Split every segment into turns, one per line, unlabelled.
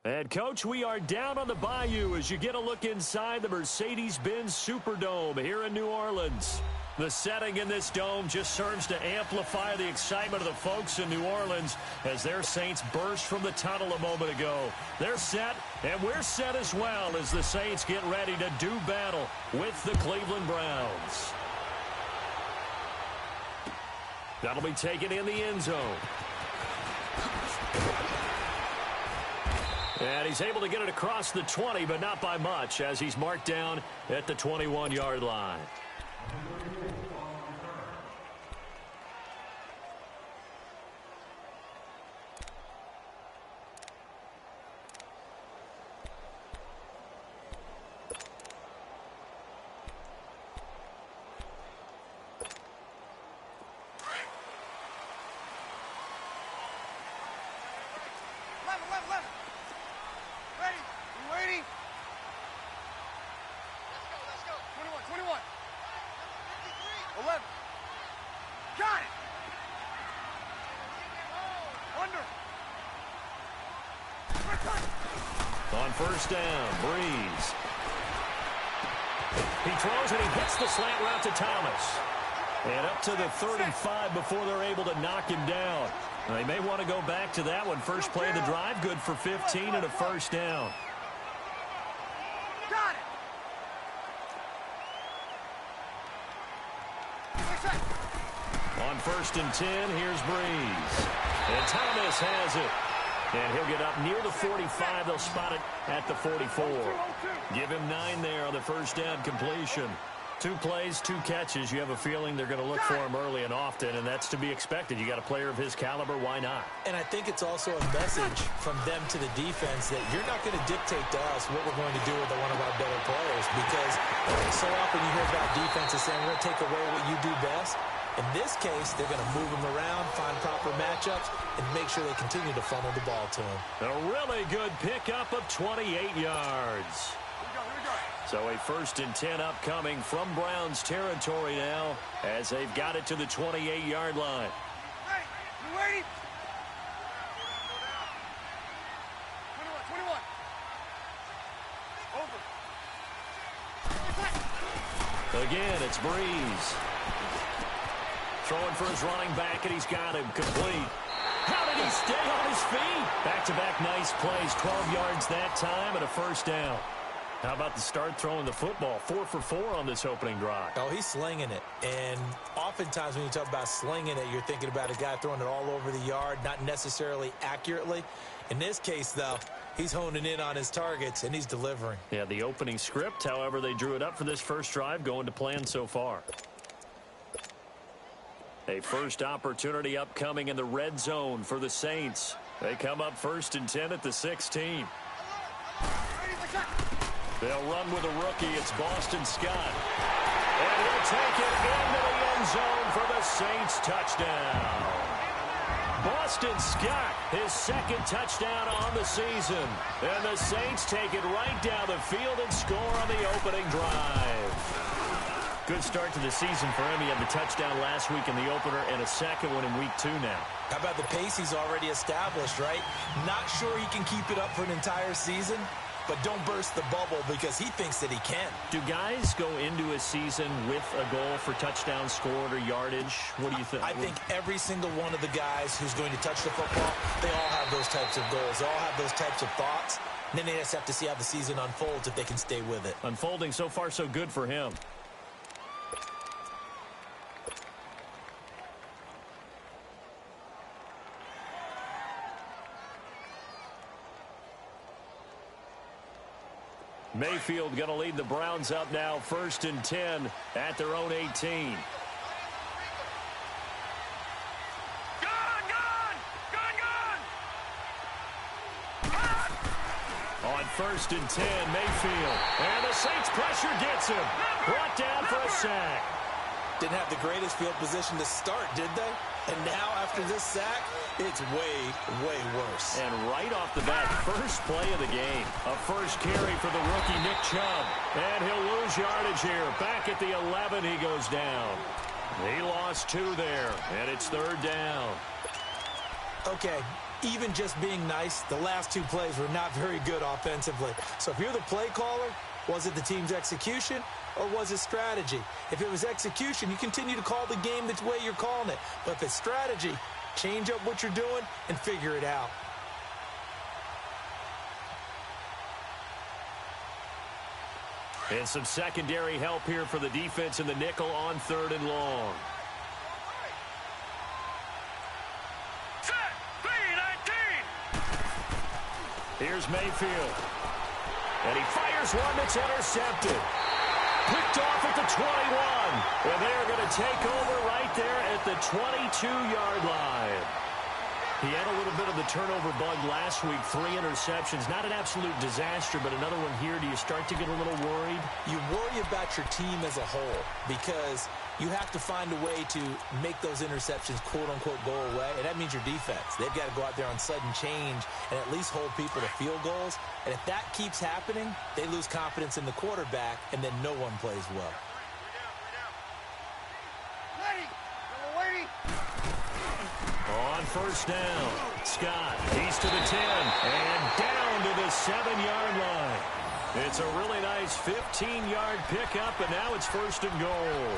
And, Coach, we are down on the Bayou as you get a look inside the Mercedes-Benz Superdome here in New Orleans. The setting in this dome just serves to amplify the excitement of the folks in New Orleans as their Saints burst from the tunnel a moment ago. They're set, and we're set as well as the Saints get ready to do battle with the Cleveland Browns. That'll be taken in the end zone. And he's able to get it across the 20, but not by much, as he's marked down at the 21-yard line. On first down, Breeze. He throws and he hits the slant route to Thomas. And up to the 35 before they're able to knock him down. They may want to go back to that one. First play of the drive, good for 15 and a first down.
Got it.
On first and 10, here's Breeze. And Thomas has it. And he'll get up near the 45. They'll spot it at the 44. Give him 9 there on the first down completion. 2 plays, 2 catches. You have a feeling they're going to look for him early and often, and that's to be expected. You got a player of his caliber, why not?
And I think it's also a message from them to the defense that you're not going to dictate to us what we're going to do with one of our better players, because so often you hear about defenses saying we're going to take away what you do best. In this case, they're going to move him around, find proper matchups, and make sure they continue to funnel the ball to him.
A really good pickup of 28 yards. So a first and 10 upcoming from Browns territory now as they've got it to the 28-yard line.
Hey, you ready? 21. Over.
Again, it's Breeze. Throwing for his running back, and he's got him complete. How did he stay on his feet? Back-to-back nice plays, 12 yards that time and a first down. How about the start throwing the football? 4 for 4 on this opening drive.
Oh, he's slinging it. And oftentimes when you talk about slinging it, you're thinking about a guy throwing it all over the yard, not necessarily accurately. In this case, though, he's honing in on his targets, and he's delivering.
Yeah, the opening script, however, they drew it up for this first drive, going to plan so far. A first opportunity upcoming in the red zone for the Saints. They come up first and 10 at the 16. They'll run with a rookie. It's Boston Scott. And he'll take it into the end zone for the Saints touchdown. Boston Scott, his second touchdown on the season. And the Saints take it right down the field and score on the opening drive. Good start to the season for him. He had the touchdown last week in the opener and a second one in week 2 now.
How about the pace he's already established, right? Not sure he can keep it up for an entire season, but don't burst the bubble because he thinks that he can.
Do guys go into a season with a goal for touchdowns scored or yardage? What do you think?
I think every single one of the guys who's going to touch the football, they all have those types of goals. They all have those types of thoughts. And then they just have to see how the season unfolds if they can stay with it.
Unfolding so far so good for him. Mayfield going to lead the Browns up now, first and 10 at their own 18. On first and 10, Mayfield. And the Saints pressure gets him. Brought down for a sack.
Didn't have the greatest field position to start, did they? And now after this sack, it's way, way worse.
And right off the bat, first play of the game. A first carry for the rookie Nick Chubb. And he'll lose yardage here. Back at the 11, he goes down. He lost 2 there, and it's third down.
Okay, even just being nice, the last two plays were not very good offensively. So if you're the play caller, was it the team's execution or was it strategy? If it was execution, you continue to call the game the way you're calling it. But if it's strategy, change up what you're doing and figure it out.
And some secondary help here for the defense in the nickel on 3rd and long. Here's Mayfield. And he fires one that's intercepted. Picked off at the 21. And they are going to take over right there at the 22-yard line. He had a little bit of the turnover bug last week. 3 interceptions. Not an absolute disaster, but another one here. Do you start to get a little worried?
You worry about your team as a whole because you have to find a way to make those interceptions, quote-unquote, go away. And that means your defense. They've got to go out there on sudden change and at least hold people to field goals. And if that keeps happening, they lose confidence in the quarterback, and then no one plays well.
On 1st down, Scott, he's to the 10, and down to the 7-yard line. It's a really nice 15-yard pickup, and now it's 1st and goal.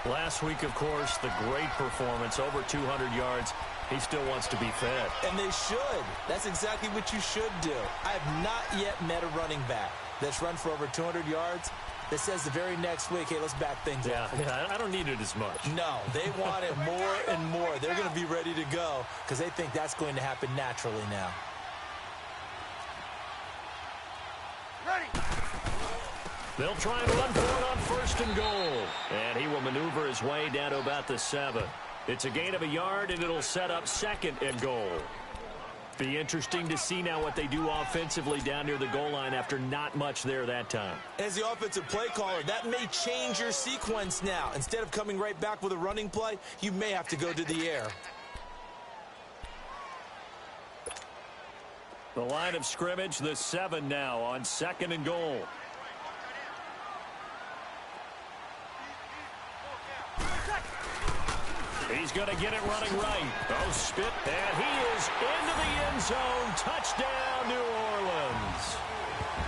Last week, of course, the great performance, over 200 yards. He still wants to be fed.
And they should. That's exactly what you should do. I have not yet met a running back that's run for over 200 yards that says the very next week, hey, let's back things up.
Yeah, I don't need it as much.
No, they want it more and more. They're going to be ready to go because they think that's going to happen naturally now.
They'll try and run for it on 1st and goal. And he will maneuver his way down to about the 7. It's a gain of a yard, and it'll set up 2nd and goal. Be interesting to see now what they do offensively down near the goal line after not much there that time.
As the offensive play caller, that may change your sequence now. Instead of coming right back with a running play, you may have to go to the air.
The line of scrimmage, the 7 now on 2nd and goal. He's going to get it running right. Oh, spit. And he is into the end zone. Touchdown, New Orleans.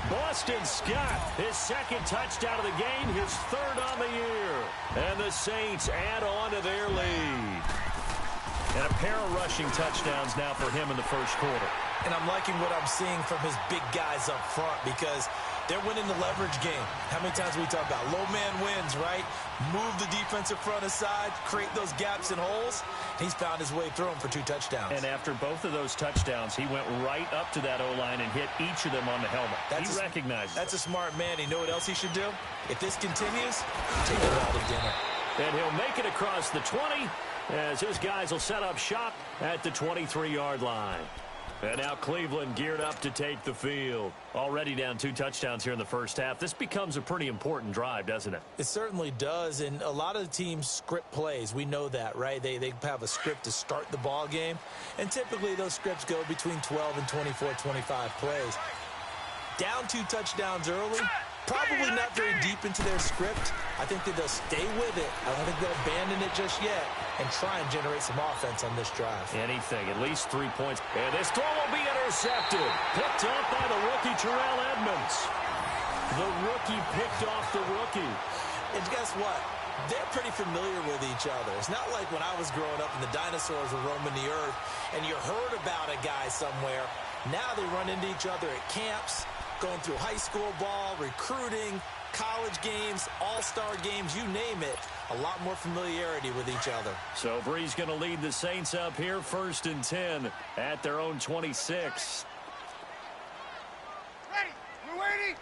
Boston Scott, his 2nd touchdown of the game, his 3rd on the year. And the Saints add on to their lead. And a pair of rushing touchdowns now for him in the 1st quarter.
And I'm liking what I'm seeing from his big guys up front because they're winning the leverage game. How many times we talk about low man wins, right? Move the defensive front aside, create those gaps and holes. He's found his way through them for 2 touchdowns.
And after both of those touchdowns, he went right up to that O-line and hit each of them on the helmet. He recognized
That's a smart man. You know what else he should do? If this continues, take him out to dinner.
And he'll make it across the 20 as his guys will set up shop at the 23-yard line. And now Cleveland geared up to take the field. Already down 2 touchdowns here in the 1st half. This becomes a pretty important drive, doesn't it?
It certainly does, and a lot of the teams script plays. We know that, right? They have a script to start the ball game, and typically those scripts go between 12 and 24, 25 plays. Down 2 touchdowns early, probably not very deep into their script. I think that they'll stay with it. I don't think they'll abandon it just yet and try and generate some offense on this drive.
Anything, at least 3 points. And this throw will be intercepted. Picked off by the rookie Terrell Edmunds. The rookie picked off the rookie.
And guess what? They're pretty familiar with each other. It's not like when I was growing up and the dinosaurs were roaming the earth and you heard about a guy somewhere. Now they run into each other at camps, going through high school ball, recruiting, college games, all-star games, you name it. A lot more familiarity with each other.
So Brees going to lead the Saints up here, 1st and 10 at their own 26.
Ready? We're waiting.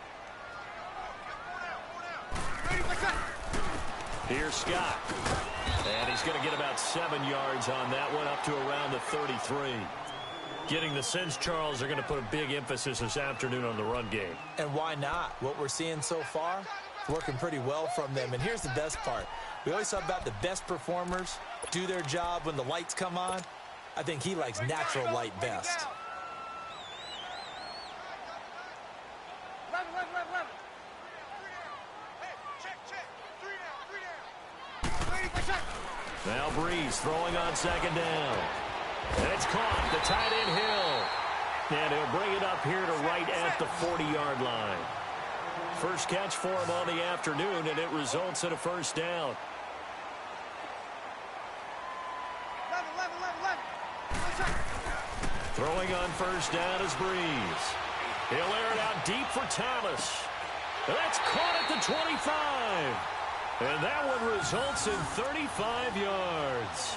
Ready, what's up?
Here's Scott. And he's going to get about 7 yards on that one, up to around the 33. Getting the sense, Charles, they're going to put a big emphasis this afternoon on the run game.
And why not? What we're seeing so far, it's working pretty well from them. And here's the best part. We always talk about the best performers do their job when the lights come on. I think he likes natural light best.
11. Hey, check. 3 down. Ready, what's up?
Now Brees throwing on 2nd down. And it's caught. The tight end Hill. And he'll bring it up here to right at the 40-yard line. First catch for him on the afternoon, and it results in a first down.
11.
Throwing on first down is Breeze. He'll air it out deep for Thomas. And that's caught at the 25. And that one results in 35 yards.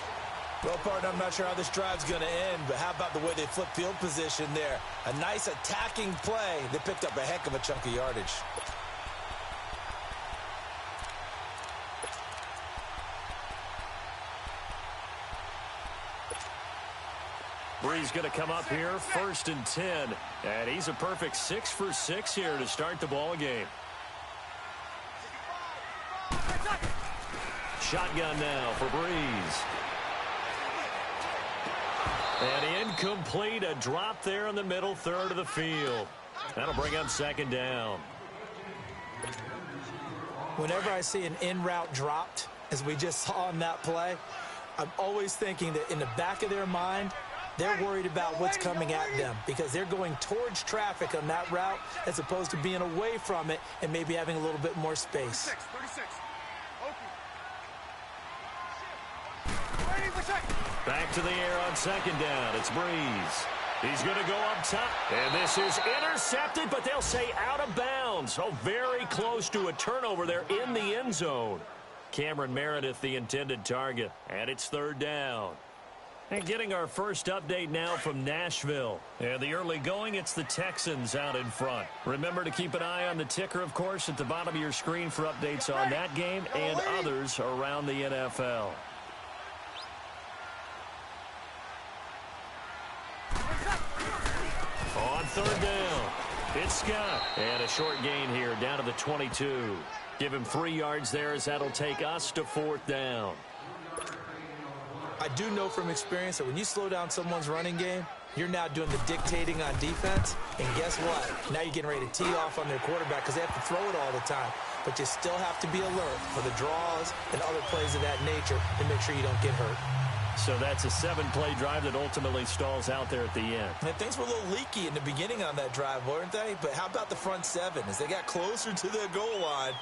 Well, partner, I'm not sure how this drive's going to end, but how about the way they flip field position there? A nice attacking play. They picked up a heck of a chunk of yardage.
Breeze going to come up here, 1st and 10. And he's a perfect 6 for 6 here to start the ball game. Shotgun now for Breeze. And incomplete, a drop there in the middle third of the field. That'll bring up 2nd down.
Whenever I see an in-route dropped, as we just saw on that play, I'm always thinking that in the back of their mind, they're worried about what's coming at them because they're going towards traffic on that route as opposed to being away from it and maybe having a little bit more space.
36.
Back to the air on 2nd down. It's Breeze. He's going to go up top. And this is intercepted, but they'll say out of bounds. So very close to a turnover there in the end zone. Cameron Meredith, the intended target. And it's 3rd down. And getting our first update now from Nashville. And the early going, it's the Texans out in front. Remember to keep an eye on the ticker, of course, at the bottom of your screen for updates on that game and others around the NFL. On 3rd down, it's Scott. And a short gain here down to the 22. Give him 3 yards there as that'll take us to 4th down.
I do know from experience that when you slow down someone's running game, you're now doing the dictating on defense. And guess what? Now you're getting ready to tee off on their quarterback because they have to throw it all the time. But you still have to be alert for the draws and other plays of that nature to make sure you don't get hurt.
So that's a 7-play drive that ultimately stalls out there at the end.
And things were a little leaky in the beginning on that drive, weren't they? But how about the front 7? As they got closer to the goal line,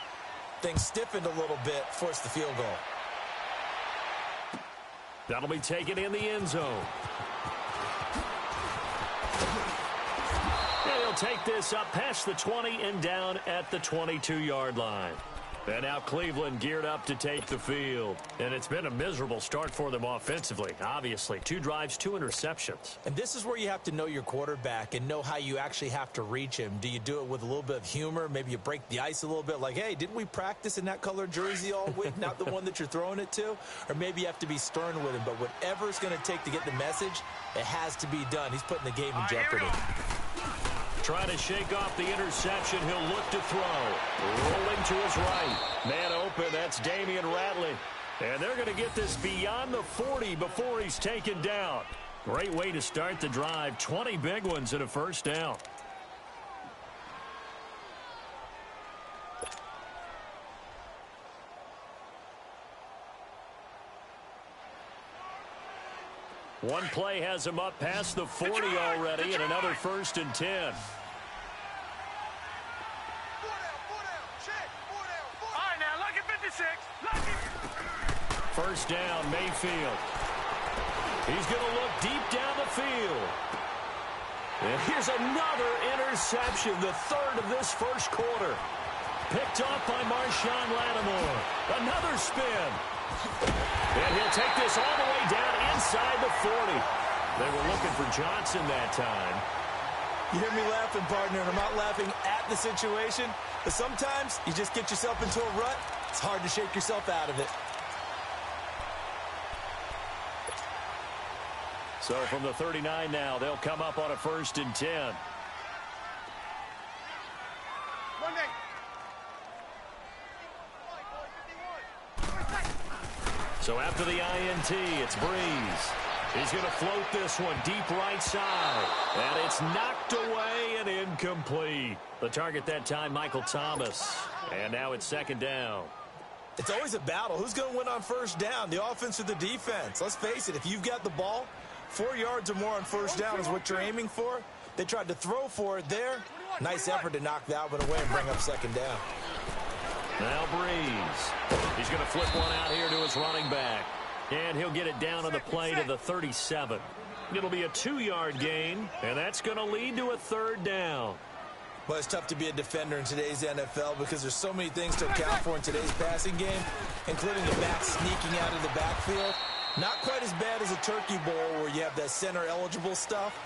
things stiffened a little bit, forced the field goal.
That'll be taken in the end zone. And he'll take this up past the 20 and down at the 22-yard line. And now Cleveland geared up to take the field. And it's been a miserable start for them offensively, obviously. 2 drives, 2 interceptions.
And this is where you have to know your quarterback and know how you actually have to reach him. Do you do it with a little bit of humor? Maybe you break the ice a little bit like, hey, didn't we practice in that colored jersey all week, not the one that you're throwing it to? Or maybe you have to be stern with him. But whatever it's going to take to get the message, it has to be done. He's putting the game in jeopardy.
Trying to shake off the interception. He'll look to throw. Rolling to his right. Man open. That's Damian Ratley. And they're going to get this beyond the 40 before he's taken down. Great way to start the drive. 20 big ones and a first down. One play has him up past the 40 already, and another 1st and 10. First down, Mayfield. He's going to look deep down the field. And here's another interception, the 3rd of this first quarter. Picked off by Marshawn Lattimore. Another spin. And he'll take this all the way down inside the 40. They were looking for Johnson that time.
You hear me laughing, partner, and I'm not laughing at the situation, but sometimes you just get yourself into a rut. It's hard to shake yourself out of it.
So from the 39 now, they'll come up on a 1st and 10. So after the INT, it's Breeze. He's going to float this one deep right side. And it's knocked away and incomplete. The target that time, Michael Thomas. And now it's 2nd down.
It's always a battle. Who's going to win on first down, the offense or the defense? Let's face it, if you've got the ball, 4 yards or more on first down is what you're aiming for. They tried to throw for it there. Nice effort to knock that one away and bring up second down.
Now Breeze. He's going to flip one out here to his running back. And he'll get it down on the play to the 37. It'll be a 2-yard gain, and that's going to lead to a third down.
Well, it's tough to be a defender in today's NFL because there's so many things to account for in today's passing game, including the back sneaking out of the backfield. Not quite as bad as a turkey bowl where you have that center-eligible stuff,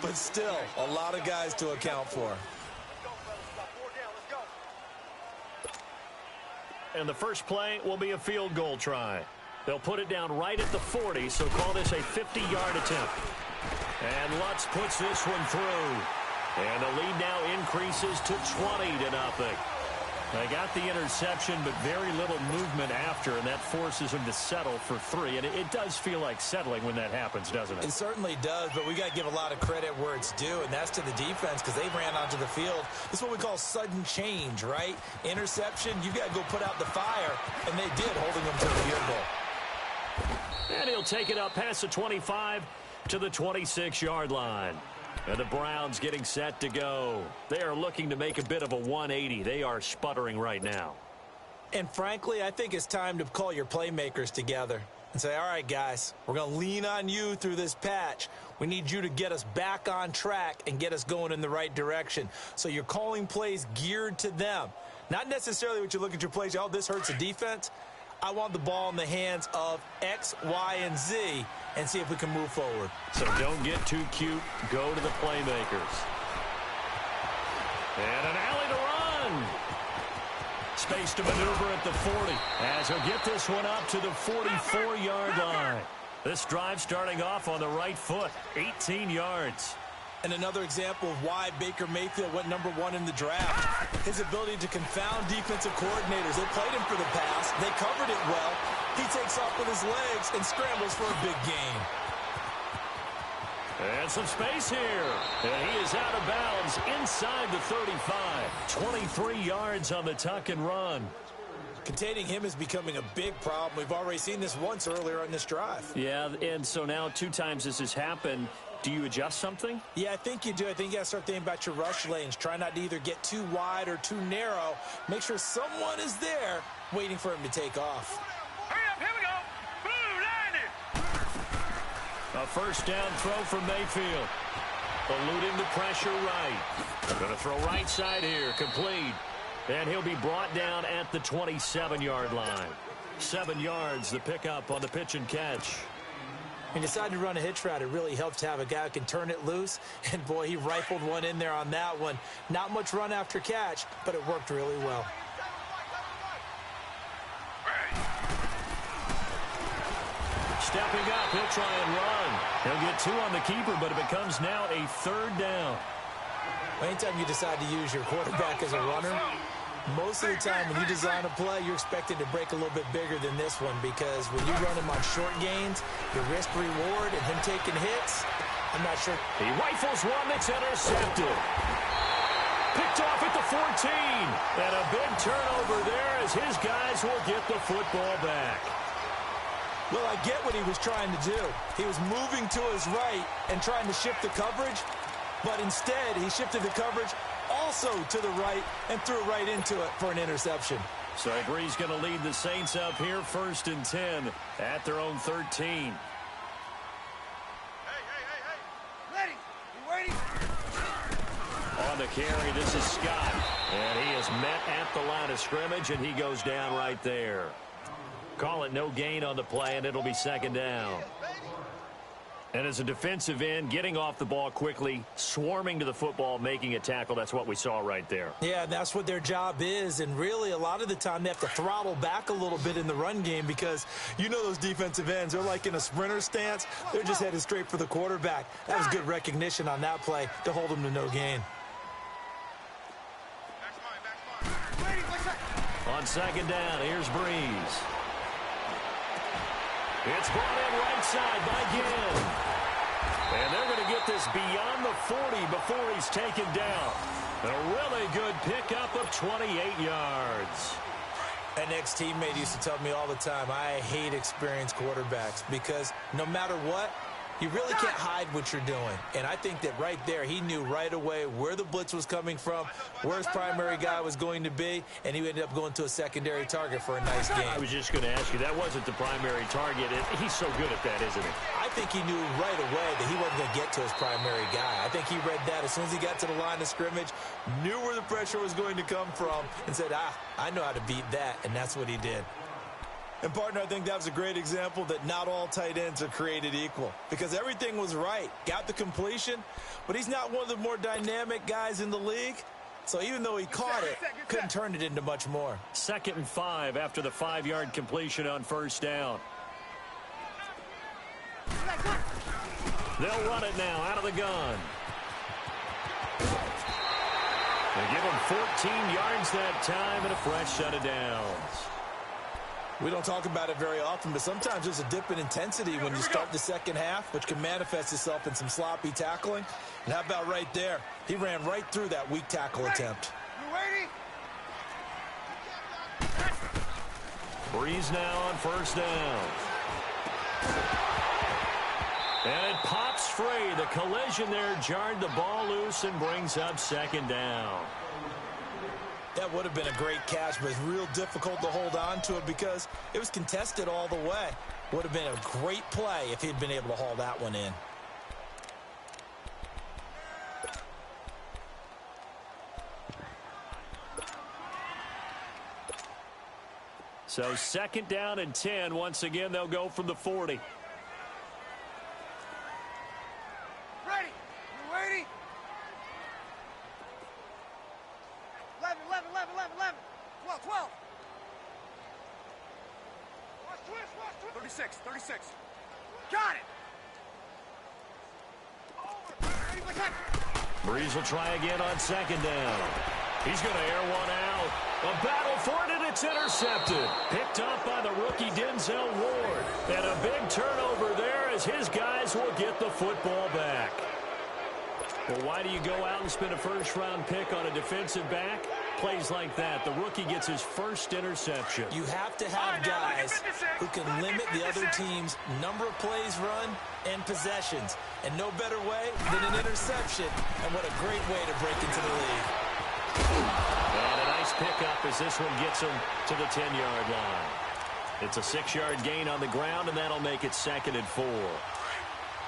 but still a lot of guys to account for.
And the first play will be a field goal try. They'll put it down right at the 40, so call this a 50-yard attempt. And Lutz puts this one through. And the lead now increases to 20-0. They got the interception, but very little movement after, and that forces them to settle for 3. And it does feel like settling when that happens, doesn't it?
It certainly does, but we got to give a lot of credit where it's due, and that's to the defense because they ran onto the field. This is what we call sudden change, right? Interception, you've got to go put out the fire, and they did, holding them to the field goal.
And he'll take it up past the 25 to the 26-yard line. And the Browns getting set to go. They are looking to make a bit of a 180. They are sputtering right now.
And frankly, I think it's time to call your playmakers together and say, all right, guys, we're going to lean on you through this patch. We need you to get us back on track and get us going in the right direction. So you're calling plays geared to them. Not necessarily what you look at your plays, oh, this hurts the defense. I want the ball in the hands of X, Y, and Z and see if we can move forward.
So don't get too cute. Go to the playmakers. And an alley to run. Space to maneuver at the 40 as he'll get this one up to the 44-yard line. This drive starting off on the right foot, 18 yards.
And another example of why Baker Mayfield went #1 in the draft. His ability to confound defensive coordinators. They played him for the pass. They covered it well. He takes off with his legs and scrambles for a big gain.
And some space here. And he is out of bounds inside the 35. 23 yards on the tuck and run.
Containing him is becoming a big problem. We've already seen this once earlier on this drive.
Yeah, and so now 2 times this has happened. Do you adjust something?
Yeah, I think you do. I think you got to start thinking about your rush lanes. Try not to either get too wide or too narrow. Make sure someone is there waiting for him to take off.
Hurry up, here we go. Blue line it.
A first down throw from Mayfield. Eluding the pressure right. Going to throw right side here. Complete. And he'll be brought down at the 27-yard line. 7 yards, the pickup on the pitch and catch.
He decided to run a hitch route. It really helps to have a guy who can turn it loose. And, boy, he rifled one in there on that one. Not much run after catch, but it worked really well.
Stepping up, he'll try and run. He'll get 2 on the keeper, but it becomes now a third down.
Anytime you decide to use your quarterback as a runner, most of the time when you design a play, you're expected to break a little bit bigger than this one because when you run him on short gains, your risk reward and him taking hits, I'm not sure.
He rifles one that's intercepted. Picked off at the 14. And a big turnover there as his guys will get the football back.
Well, I get what he was trying to do. He was moving to his right and trying to shift the coverage, but instead he shifted the coverage also to the right and threw it right into it for an interception.
So Brees going to lead the Saints up here 1st and 10 at their own 13.
Hey. Ready. You waiting?
On the carry, this is Scott. And he is met at the line of scrimmage, and he goes down right there. Call it no gain on the play, and it'll be 2nd down. And as a defensive end, getting off the ball quickly, swarming to the football, making a tackle, that's what we saw right there.
Yeah, that's what their job is, and really a lot of the time they have to throttle back a little bit in the run game because you know those defensive ends, they're like in a sprinter stance. They're just headed straight for the quarterback. That was good recognition on that play to hold them to no gain.
On 2nd down, here's Brees. It's brought in right side by Ginn. And they're going to get this beyond the 40 before he's taken down. A really good pickup of 28 yards.
An ex-teammate used to tell me all the time, I hate experienced quarterbacks because no matter what, You really can't hide what you're doing. And I think that right there, he knew right away where the blitz was coming from, where his primary guy was going to be, and he ended up going to a secondary target for a nice game.
I was just going to ask you, that wasn't the primary target. He's so good at that, isn't he?
I think he knew right away that he wasn't going to get to his primary guy. I think he read that as soon as he got to the line of scrimmage, knew where the pressure was going to come from, and said, I know how to beat that, and that's what he did. And, partner, I think that was a great example that not all tight ends are created equal because everything was right. Got the completion, but he's not one of the more dynamic guys in the league. So even though he caught it, couldn't turn it into much more.
2nd and 5 after the 5-yard completion on first down. They'll run it now out of the gun. They give him 14 yards that time and a fresh set of downs.
We don't talk about it very often, but sometimes there's a dip in intensity when you start the second half, which can manifest itself in some sloppy tackling. And how about right there? He ran right through that weak tackle attempt.
Breeze now on first down. And it pops free. The collision there jarred the ball loose and brings up 2nd down.
That would have been a great catch, but it's real difficult to hold on to it because it was contested all the way. Would have been a great play if he'd been able to haul that one in.
So 2nd down and 10. Once again, they'll go from the 40.
Ready. You ready? 11, 12. Watch twist. 36. Got it.
Breeze will try again on 2nd down. He's going to air one out. A battle for it, and it's intercepted. Picked up by the rookie Denzel Ward. And a big turnover there as his guys will get the football back. Well, why do you go out and spend a first-round pick on a defensive back? Plays like that. The rookie gets his first interception.
You have to have guys who can limit the other team's number of plays run and possessions. And no better way than an interception. And what a great way to break into the league.
And a nice pickup as this one gets him to the 10-yard line. It's a 6-yard gain on the ground, and that'll make it 2nd and 4.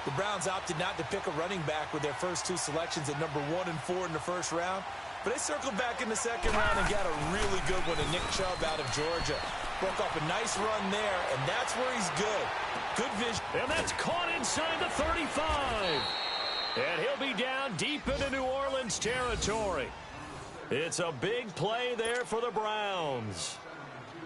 The Browns opted not to pick a running back with their first 2 selections at number 1 and 4 in the first round. But they circled back in the 2nd round and got a really good one to Nick Chubb out of Georgia. Broke off a nice run there, and that's where he's good. Good vision.
And that's caught inside the 35. And he'll be down deep into New Orleans territory. It's a big play there for the Browns.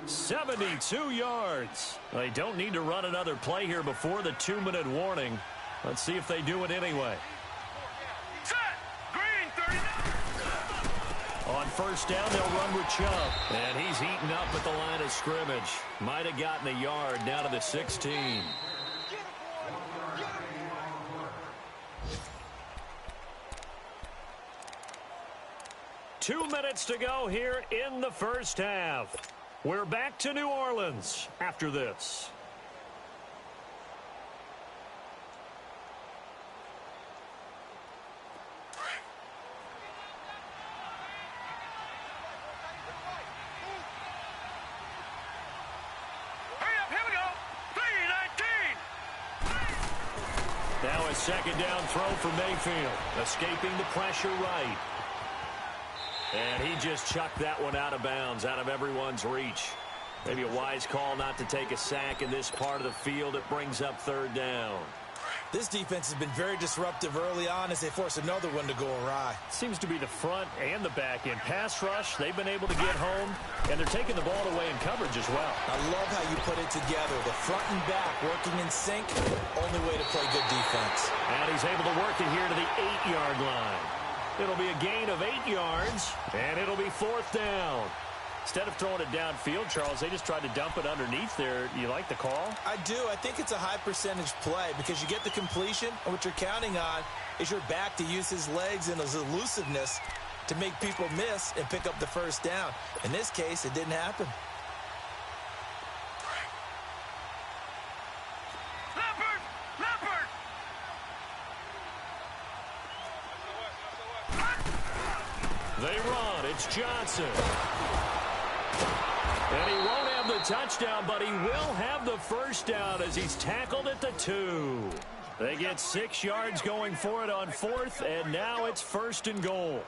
72 yards. They don't need to run another play here before the 2-minute warning. Let's see if they do it anyway.
Set. Green 39.
On first down, they'll run with Chubb. And he's eaten up at the line of scrimmage. Might have gotten a yard down to the 16. Two minutes to go here in the first half. We're back to New Orleans after this. Now a 2nd down throw for Mayfield. Escaping the pressure right. And he just chucked that one out of bounds, out of everyone's reach. Maybe a wise call not to take a sack in this part of the field. It brings up 3rd down.
This defense has been very disruptive early on as they force another one to go awry.
Seems to be the front and the back end. Pass rush, they've been able to get home, and they're taking the ball away in coverage as well.
I love how you put it together. The front and back working in sync, only way to play good defense.
And he's able to work it here to the 8-yard line. It'll be a gain of 8 yards, and it'll be 4th down. Instead of throwing it downfield, Charles, they just tried to dump it underneath there. You like the call?
I do. I think it's a high percentage play because you get the completion, and what you're counting on is your back to use his legs and his elusiveness to make people miss and pick up the first down. In this case, it didn't happen.
Leopard!
They run. It's Johnson. And he won't have the touchdown, but he will have the first down as he's tackled at the 2. They get 6 yards going for it on 4th, and now it's 1st and goal.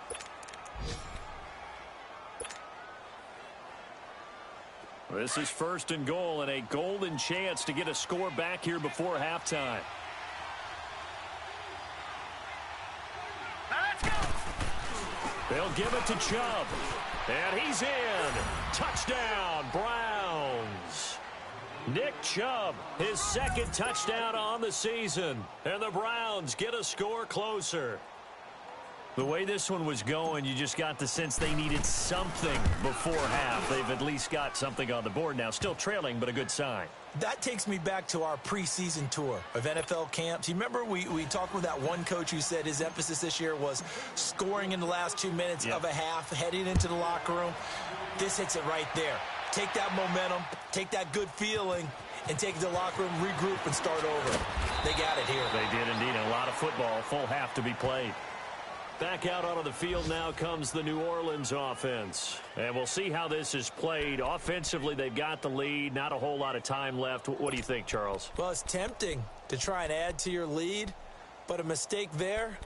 This is 1st and goal and a golden chance to get a score back here before halftime. They'll give it to Chubb. And he's in. Touchdown, Browns. Nick Chubb, his 2nd touchdown on the season. And the Browns get a score closer. The way this one was going, you just got the sense they needed something before half. They've at least got something on the board now. Still trailing, but a good sign.
That takes me back to our preseason tour of NFL camps. You remember we talked with that one coach who said his emphasis this year was scoring in the last 2 minutes of a half, heading into the locker room. This hits it right there. Take that momentum, take that good feeling, and take it to the locker room, regroup, and start over. They got it here.
They did indeed. A lot of football, full half to be played. Back out onto the field now comes the New Orleans offense. And we'll see how this is played. Offensively, they've got the lead. Not a whole lot of time left. What do you think, Charles?
Well, it's tempting to try and add to your lead, but a mistake there,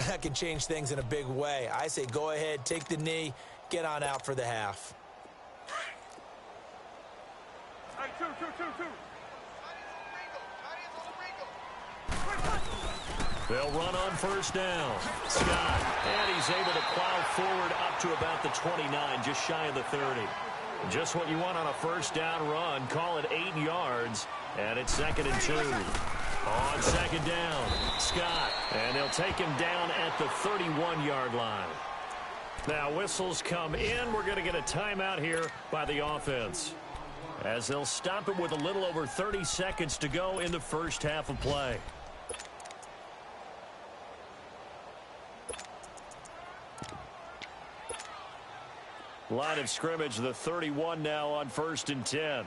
that can change things in a big way. I say go ahead, take the knee, get on out for the half.
Hey, two.
They'll run on 1st down. Scott, and he's able to plow forward up to about the 29, just shy of the 30. Just what you want on a 1st down run. Call it 8 yards, and it's 2nd and 2. On 2nd down, Scott, and they'll take him down at the 31-yard line. Now whistles come in. We're going to get a timeout here by the offense, as they'll stop it with a little over 30 seconds to go in the first half of play. Line of scrimmage, the 31 now on 1st and 10.
0-2.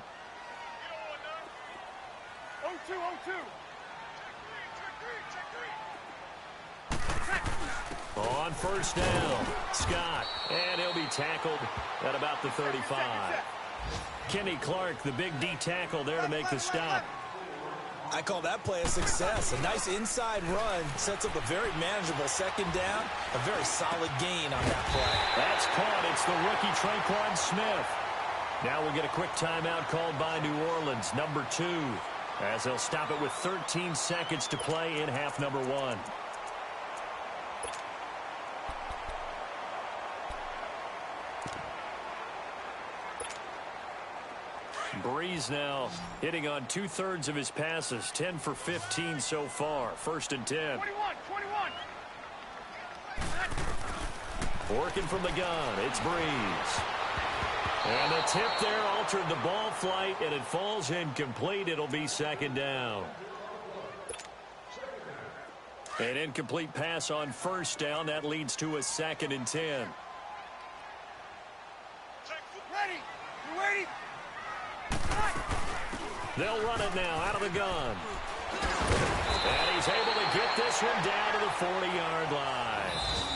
On 1st down, Scott, and he'll be tackled at about the 35. Kenny Clark, the big D tackle there to make the stop.
I call that play a success. A nice inside run sets up a very manageable 2nd down. A very solid gain on that play.
That's caught. It's the rookie Traquan Smith. Now we'll get a quick timeout called by New Orleans, number 2, as they'll stop it with 13 seconds to play in half number 1. Breeze now hitting on 2/3 of his passes, 10 for 15 so far. 1st and 10.
21.
Working from the gun, it's Breeze. And the tip there altered the ball flight, and it falls incomplete. It'll be 2nd down. An incomplete pass on 1st down. That leads to a 2nd and 10.
Ready. You ready?
They'll run it now out of the gun. And he's able to get this one down to the 40-yard line.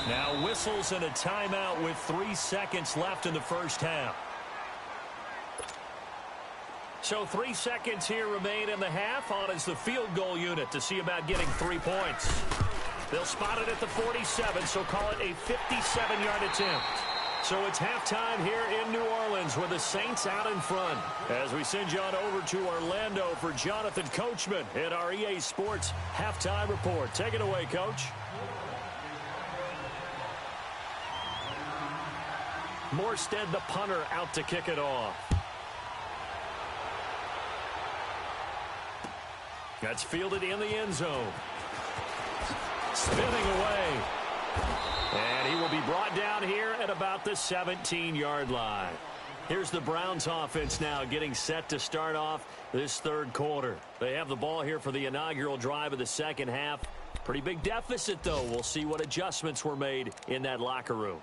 Now whistles and a timeout with 3 seconds left in the first half. So 3 seconds here remain in the half. On is the field goal unit to see about getting 3 points. They'll spot it at the 47, so call it a 57-yard attempt. So it's halftime here in New Orleans with the Saints out in front. As we send you on over to Orlando for Jonathan Coachman in our EA Sports Halftime Report. Take it away, Coach. Morstead, the punter, out to kick it off. That's fielded in the end zone. Spinning away. And he will be brought down here at about the 17-yard line. Here's the Browns offense now getting set to start off this third quarter. They have the ball here for the inaugural drive of the second half. Pretty big deficit, though. We'll see what adjustments were made in that locker room.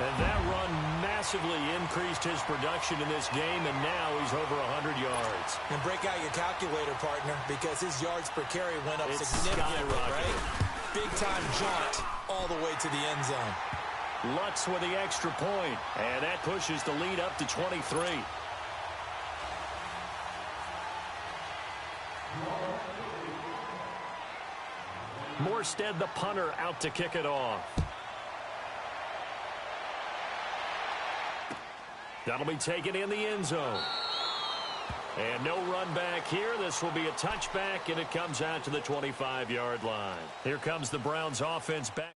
And that run massively increased his production in this game, and now he's over 100 yards.
And break out your calculator, partner, because his yards per carry went up significantly, right? Big-time jaunt all the way to the end zone.
Lutz with the extra point, and that pushes the lead up to 23. Morstead, the punter, out to kick it off. That'll be taken in the end zone. And no run back here. This will be a touchback, and it comes out to the 25-yard line. Here comes the Browns offense back.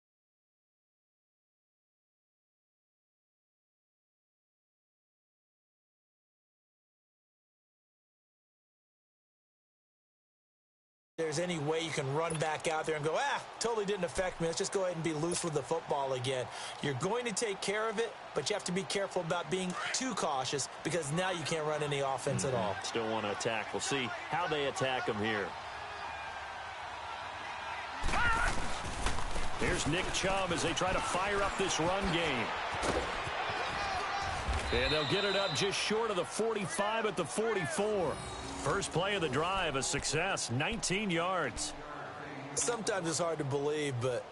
There's any way you can run back out there and go, totally didn't affect me. Let's just go ahead and be loose with the football again. You're going to take care of it, but you have to be careful about being too cautious because now you can't run any offense at all.
Still want to attack. We'll see how they attack him here. Here's Nick Chubb as they try to fire up this run game. And they'll get it up just short of the 45 at the 44. First play of the drive, a success, 19 yards.
Sometimes it's hard to believe, but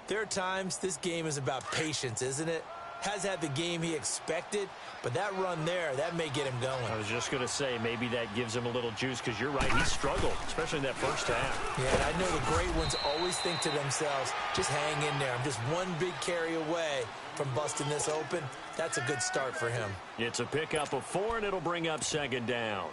there are times this game is about patience, isn't it? Has had the game he expected, but that run there, that may get him going.
I was just going to say, maybe that gives him a little juice, because you're right, he struggled, especially in that first half.
Yeah, and I know the great ones always think to themselves, just hang in there. I'm just one big carry away from busting this open. That's a good start for him.
It's a pickup of 4, and it'll bring up second down.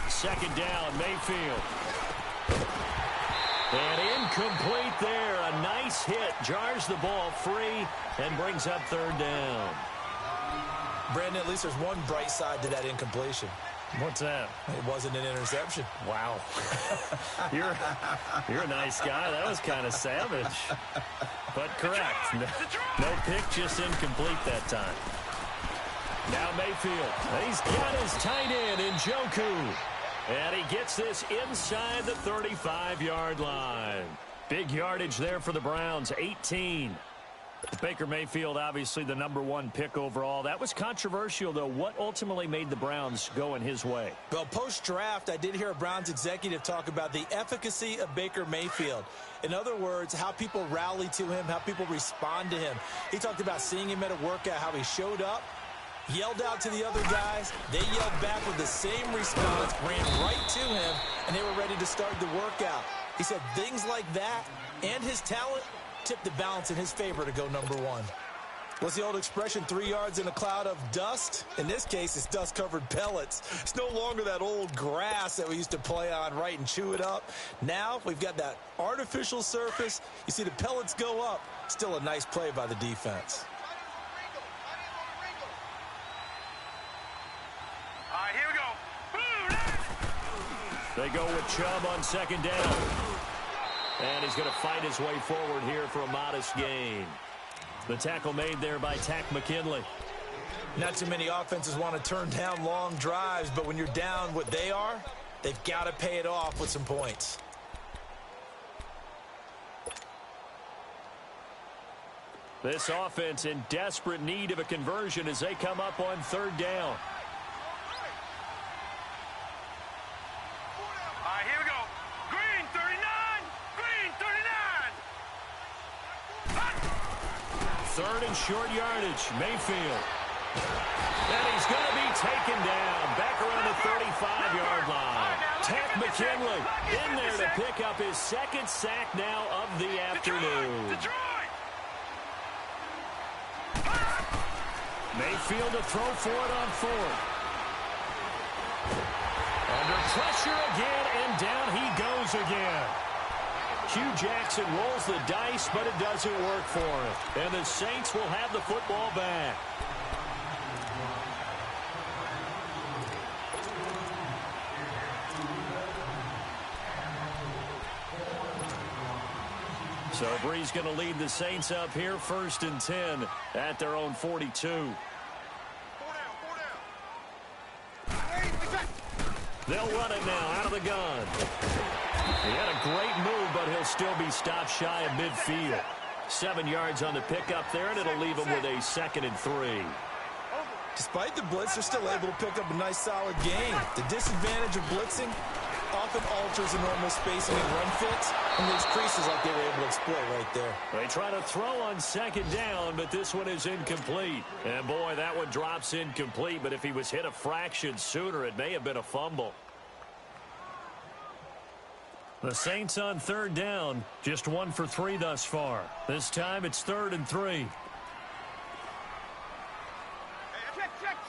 Second down, Mayfield. And incomplete there. A nice hit. Jars the ball free and brings up third down.
Brandon, at least there's one bright side to that incompletion.
What's that?
It wasn't an interception.
Wow. You're a nice guy. That was kind of savage. But correct. No pick, just incomplete that time. Now Mayfield. He's got his tight end in Njoku. And he gets this inside the 35-yard line. Big yardage there for the Browns, 18. Baker Mayfield, obviously the #1 pick overall. That was controversial, though. What ultimately made the Browns go in his way?
Well, post-draft, I did hear a Browns executive talk about the efficacy of Baker Mayfield. In other words, how people rally to him, how people respond to him. He talked about seeing him at a workout, how he showed up, yelled out to the other guys. They yelled back with the same response, ran right to him, and they were ready to start the workout. He said things like that and his talent tipped the balance in his favor to go #1. What's the old expression, 3 yards in a cloud of dust? In this case, it's dust-covered pellets. It's no longer that old grass that we used to play on, right, and chew it up. Now we've got that artificial surface. You see the pellets go up. Still a nice play by the defense.
They go with Chubb on second down. And he's going to fight his way forward here for a modest gain. The tackle made there by Takk McKinley.
Not too many offenses want to turn down long drives, but when you're down what they are, they've got to pay it off with some points.
This offense in desperate need of a conversion as they come up on third down. Third and short yardage, Mayfield. And he's going to be taken down back around the 35-yard line. Takk McKinley in there to pick up his second sack now of the afternoon. Mayfield to throw for it on fourth. Under pressure again, and down he goes again. Hugh Jackson rolls the dice, but it doesn't work for him. And the Saints will have the football back. So Brees going to lead the Saints up here, 1st and 10 at their own 42. They'll run it now out of the gun. He had a great move, but he'll still be stopped shy of midfield. 7 yards on the pickup there, and it'll leave him with a 2nd and 3.
Despite the blitz, they're still able to pick up a nice, solid gain. The disadvantage of blitzing often alters the normal spacing and run fits, and leaves creases like they were able to exploit right there.
They try to throw on 2nd down, but this one is incomplete. And, boy, that one drops incomplete, but if he was hit a fraction sooner, it may have been a fumble. The Saints on 3rd down, just 1 for 3 thus far. This time it's 3rd and 3.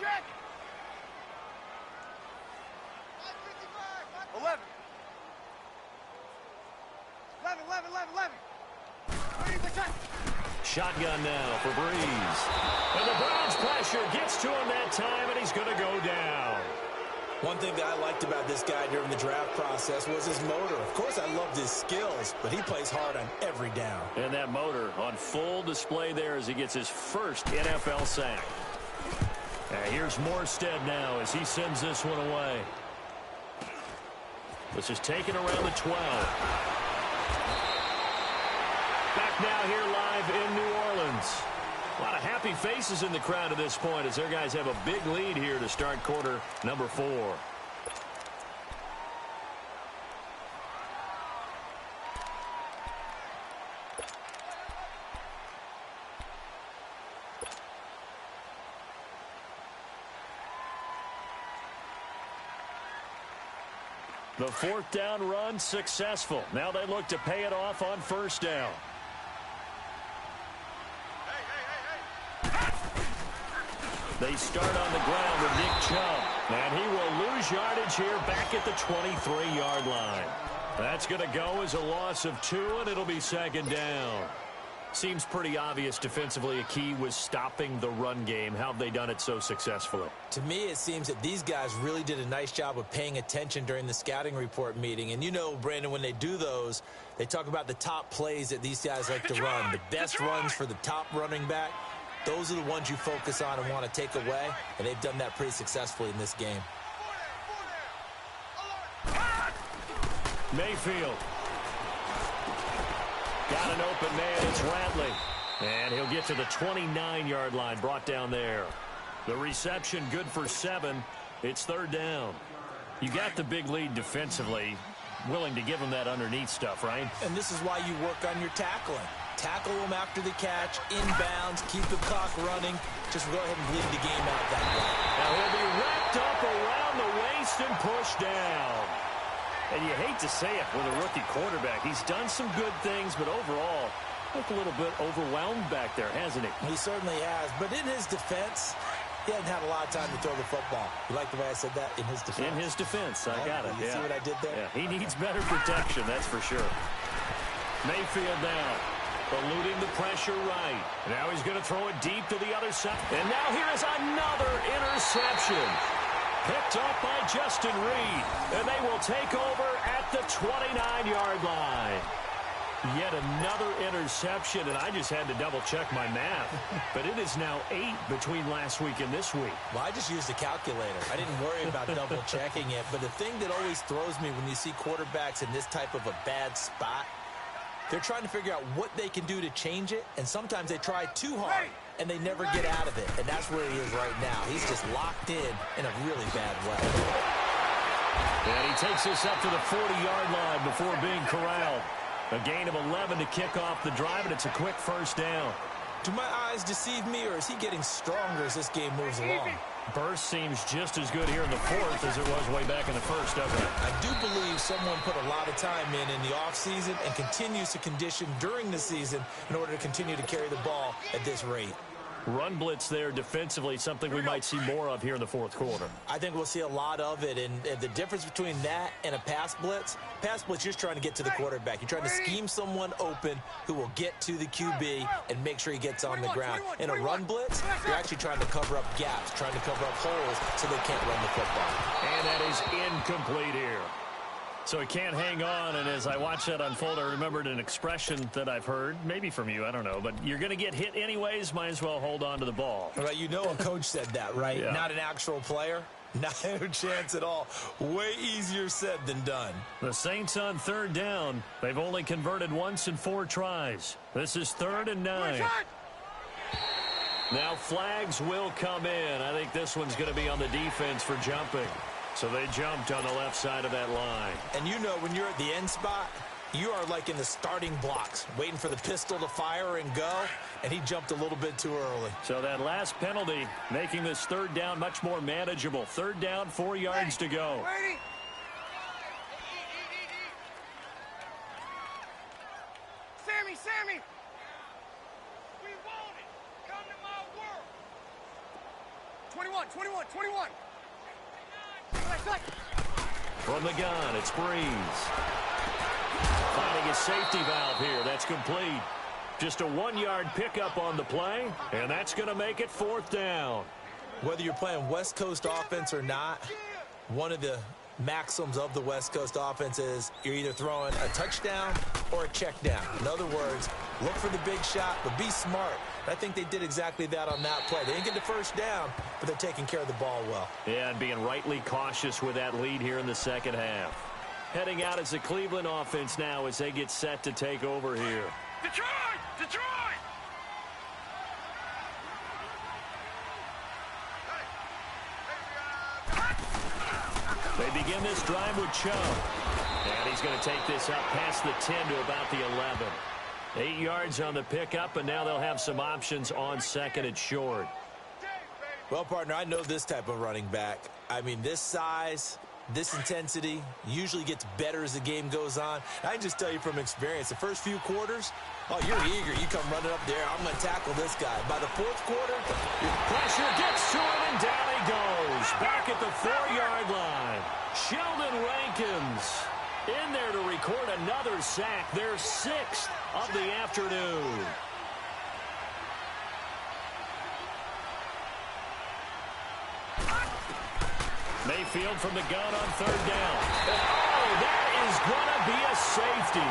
Check. 11.
Shotgun now for Brees. And the Browns pressure gets to him that time, and he's going to go down.
One thing that I liked about this guy during the draft process was his motor. Of course, I loved his skills, but he plays hard on every down.
And that motor on full display there as he gets his first NFL sack. And here's Morstead now as he sends this one away. This is taken around the 12. Back now here live in New Orleans. A lot of happy faces in the crowd at this point as their guys have a big lead here to start quarter number 4. The 4th down run successful. Now they look to pay it off on 1st down. They start on the ground with Nick Chubb. And he will lose yardage here back at the 23-yard line. That's going to go as a loss of 2, and it'll be 2nd down. Seems pretty obvious defensively a key was stopping the run game. How have they done it so successfully?
To me, it seems that these guys really did a nice job of paying attention during the scouting report meeting. And you know, Brandon, when they do those, they talk about the top plays that these guys like to run. The best runs for the top running back. Those are the ones you focus on and want to take away, and they've done that pretty successfully in this game.
Mayfield. Got an open man, it's Ratley. And he'll get to the 29-yard line, brought down there. The reception good for 7. It's 3rd down. You got the big lead defensively. Willing to give them that underneath stuff, right?
And this is why you work on your tackling. Tackle them after the catch, inbounds, keep the clock running. Just go ahead and bleed the game out that way.
Now he'll be wrapped up around the waist and pushed down. And you hate to say it with a rookie quarterback. He's done some good things, but overall, looked a little bit overwhelmed back there, hasn't he?
He certainly has. But in his defense, he hasn't had a lot of time to throw the football. You like the way I said that? In his defense.
In his defense. I got it.
You see what I did there?
Yeah, he needs better protection, that's for sure. Mayfield now. Eluding the pressure right. Now he's going to throw it deep to the other side. And now here is another interception. Picked up by Justin Reed. And they will take over at the 29-yard line. Yet another interception, and I just had to double-check my math. But it is now 8 between last week and this week.
Well, I just used a calculator. I didn't worry about double-checking it. But the thing that always throws me when you see quarterbacks in this type of a bad spot, they're trying to figure out what they can do to change it, and sometimes they try too hard, and they never get out of it. And that's where he is right now. He's just locked in a really bad way.
And he takes this up to the 40-yard line before being corralled. A gain of 11 to kick off the drive, and it's a quick 1st down.
Do my eyes deceive me, or is he getting stronger as this game moves along?
Burst seems just as good here in the 4th as it was way back in the 1st, doesn't it?
I do believe someone put a lot of time in the offseason and continues to condition during the season in order to continue to carry the ball at this rate.
Run blitz there defensively, something we might see more of here in the 4th quarter.
I think we'll see a lot of it, and the difference between that and a pass blitz, you're just trying to get to the quarterback. You're trying to scheme someone open who will get to the QB and make sure he gets on the ground. In a run blitz, you're actually trying to cover up gaps, trying to cover up holes so they can't run the football.
And that is incomplete here. So he can't hang on, and as I watch that unfold, I remembered an expression that I've heard, maybe from you, I don't know, but you're going to get hit anyways, might as well hold on to the ball.
Well, you know a coach said that, right?
Yeah.
Not an actual player. Not a chance at all. Way easier said than done.
The Saints on third down. They've only converted once in 4 tries. This is 3rd and 9. Now flags will come in. I think this one's going to be on the defense for jumping. So they jumped on the left side of that line.
And you know when you're at the end spot, you are like in the starting blocks, waiting for the pistol to fire and go, and he jumped a little bit too early.
So that last penalty making this 3rd down much more manageable. 3rd down, 4 yards to go.
Sammy! We want it! Come to my world! 21!
From the gun, it's Breeze. Finding a safety valve here. That's complete. Just a 1-yard pickup on the play, and that's going to make it 4th down.
Whether you're playing West Coast offense or not, one of the maxims of the West Coast offense is you're either throwing a touchdown or a check down. In other words, look for the big shot, but be smart. I think they did exactly that on that play. They didn't get the first down, but they're taking care of the ball well.
Yeah, and being rightly cautious with that lead here in the second half. Heading out as the Cleveland offense now as they get set to take over here.
Detroit!
They begin this drive with Chubb. And he's going to take this up past the 10 to about the 11. 8 yards on the pickup, and now they'll have some options on 2nd and short.
Well, partner, I know this type of running back. I mean, this size, this intensity usually gets better as the game goes on. I can just tell you from experience, the first few quarters, oh, you're eager. You come running up there. I'm going to tackle this guy. By the 4th quarter,
pressure gets to him, and down he goes. Back at the 4-yard line. Sheldon Rankins in there to record another sack. Their 6th of the afternoon. Mayfield from the gun on 3rd down. Oh, that is going to be a safety.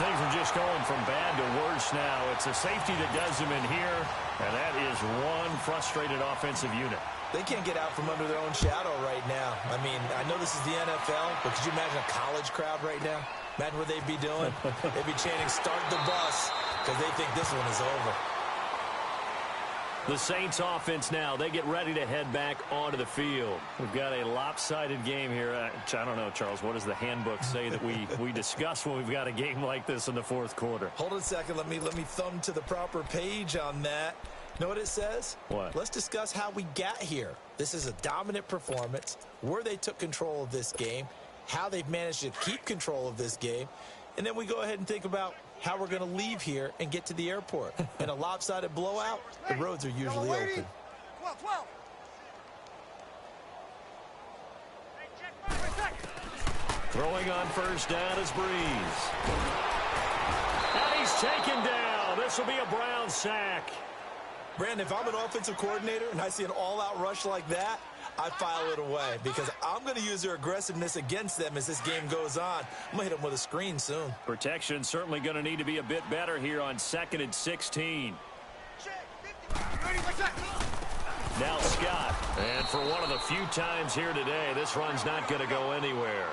Things are just going from bad to worse now. It's a safety that does them in here, and that is one frustrated offensive unit.
they can't get out from under their own shadow right now. I mean, I know this is the NFL, but could you imagine a college crowd right now? Imagine what they'd be doing. They'd be chanting, "Start the bus," because they think this one is over.
The Saints offense now, they get ready to head back onto the field. We've got a lopsided game here. I don't know, Charles, what does the handbook say that we discuss when we've got a game like this in the fourth quarter?
Hold on a second. Let me thumb to the proper page on that. Know what it says?
What?
Let's discuss how we got here. This is a dominant performance, where they took control of this game, how they've managed to keep control of this game, and then we go ahead and think about how we're going to leave here and get to the airport. In a lopsided blowout, the roads are usually open.
12.
Throwing on first down is Breeze. And he's taken down. This will be a Brown sack.
Brandon, if I'm an offensive coordinator and I see an all-out rush like that, I file it away because I'm going to use their aggressiveness against them as this game goes on. I'm going to hit them with a screen soon.
Protection certainly going to need to be a bit better here on 2nd and 16. Now Scott. And for one of the few times here today, this run's not going to go anywhere.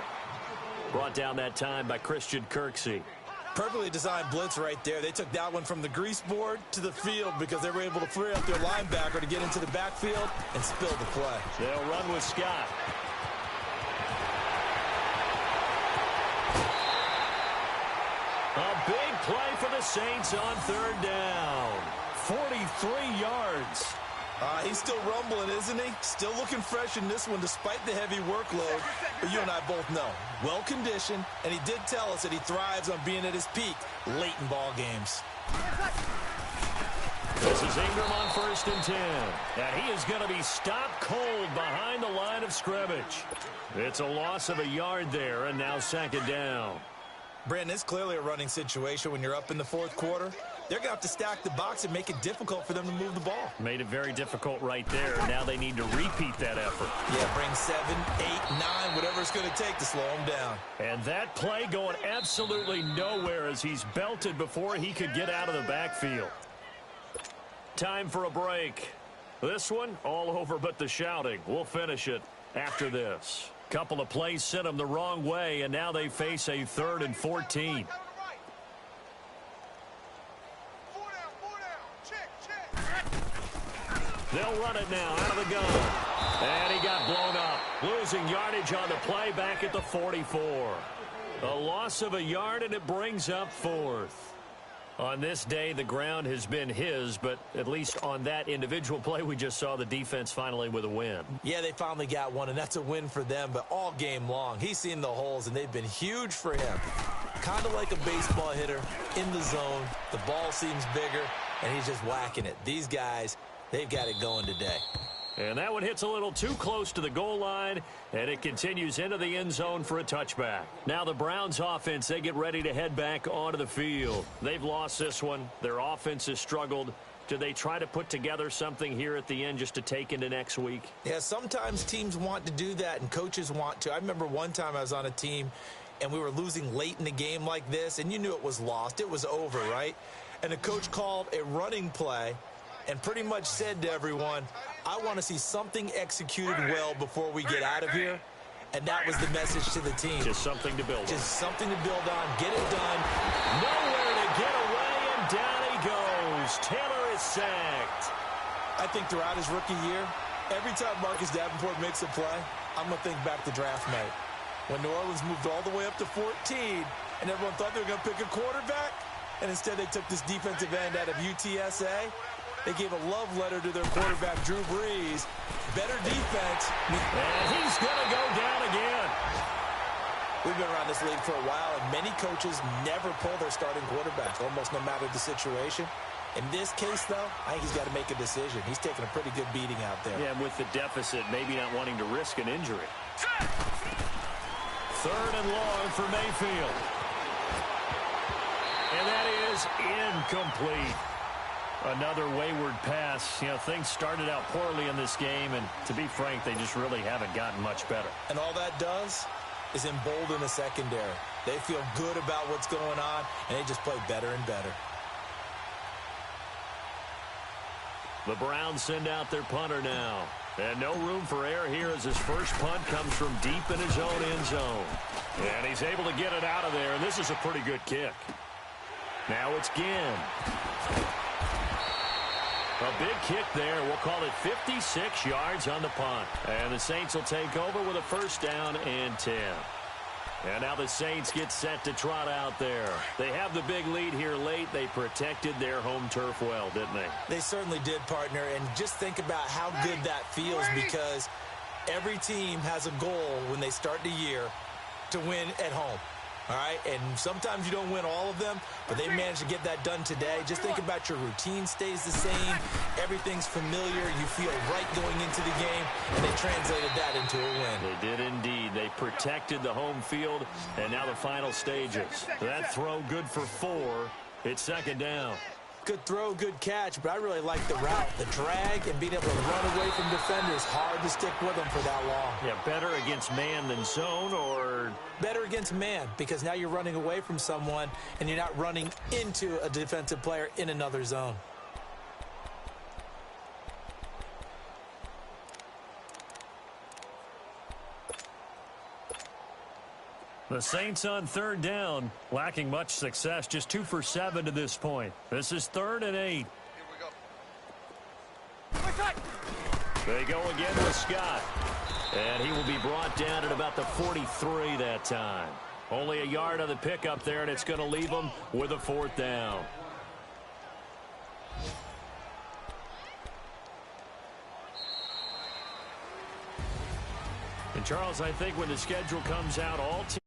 Brought down that time by Christian Kirksey.
Perfectly designed blitz right there. They took that one from the grease board to the field because they were able to free up their linebacker to get into the backfield and spill the play.
They'll run with Scott. A big play for the Saints on 3rd down. 43 yards.
He's still rumbling, isn't he? Still looking fresh in this one despite the heavy workload. But you and I both know, well-conditioned, and he did tell us that he thrives on being at his peak late in ball games.
This is Ingram on 1st and 10. And he is going to be stopped cold behind the line of scrimmage. It's a loss of a yard there, and now 2nd down.
Brandon, it's clearly a running situation when you're up in the 4th quarter. they're going to have to stack the box and make it difficult for them to move the ball.
Made it very difficult right there. Now they need to repeat that effort.
Yeah, bring 7, 8, 9, whatever it's going to take to slow them down.
And that play going absolutely nowhere as he's belted before he could get out of the backfield. Time for a break. This one, all over but the shouting. We'll finish it after this. Couple of plays sent them the wrong way, and now they face a 3rd and 14. They'll run it now out of the gun. And he got blown up. Losing yardage on the play back at the 44. A loss of a yard, and it brings up 4th. On this day, the ground has been his, but at least on that individual play, we just saw the defense finally with a win.
Yeah, they finally got one, and that's a win for them, but all game long, he's seen the holes, and they've been huge for him. Kind of like a baseball hitter in the zone. The ball seems bigger, and he's just whacking it. These guys, they've got it going today.
And that one hits a little too close to the goal line, and it continues into the end zone for a touchback. Now the Browns offense, they get ready to head back onto the field. They've lost this one. Their offense has struggled. Do they try to put together something here at the end just to take into next week?
Yeah, sometimes teams want to do that, and coaches want to. I remember one time I was on a team, and we were losing late in the game like this, and you knew it was lost. It was over, right? And the coach called a running play and pretty much said to everyone, I want to see something executed well before we get out of here. And that was the message to the team.
Just something to build on.
Just something to build on. Get it done.
Nowhere to get away, and down he goes. Taylor is sacked.
I think throughout his rookie year, every time Marcus Davenport makes a play, I'm going to think back to draft night. When New Orleans moved all the way up to 14, and everyone thought they were going to pick a quarterback, and instead they took this defensive end out of UTSA. They gave a love letter to their quarterback, Drew Brees. Better defense.
And he's going to go down again.
We've been around this league for a while, and many coaches never pull their starting quarterback, almost no matter the situation. In this case, though, I think he's got to make a decision. He's taking a pretty good beating out there.
Yeah, and with the deficit, maybe not wanting to risk an injury. 3rd and long for Mayfield. And that is incomplete. Another wayward pass. You know, things started out poorly in this game, and to be frank, they just really haven't gotten much better.
And all that does is embolden the secondary. They feel good about what's going on, and they just play better and better.
The Browns send out their punter now. And no room for error here as his first punt comes from deep in his own end zone. And he's able to get it out of there, and this is a pretty good kick. Now it's Ginn. A big kick there. We'll call it 56 yards on the punt. And the Saints will take over with a 1st down and 10. And now the Saints get set to trot out there. They have the big lead here late. They protected their home turf well, didn't they?
They certainly did, partner. And just think about how good that feels, because every team has a goal when they start the year to win at home. All right, and sometimes you don't win all of them, but they managed to get that done today. Just think about your routine stays the same. Everything's familiar. You feel right going into the game, and they translated that into a win.
They did indeed. They protected the home field, and now the final stages. That throw good for 4. It's 2nd down.
Good throw, good catch, but I really like the route, the drag, and being able to run away from defenders. Hard to stick with them for that long.
Yeah, better against man than zone, or?
Better against man, because now you're running away from someone, and you're not running into a defensive player in another zone.
The Saints on 3rd down, lacking much success, just 2 for 7 to this point. This is 3rd and 8.
Here we go.
They go again with Scott. And he will be brought down at about the 43 that time. Only a yard on the pickup there, and it's going to leave him with a 4th down. And Charles, I think when the schedule comes out, all teams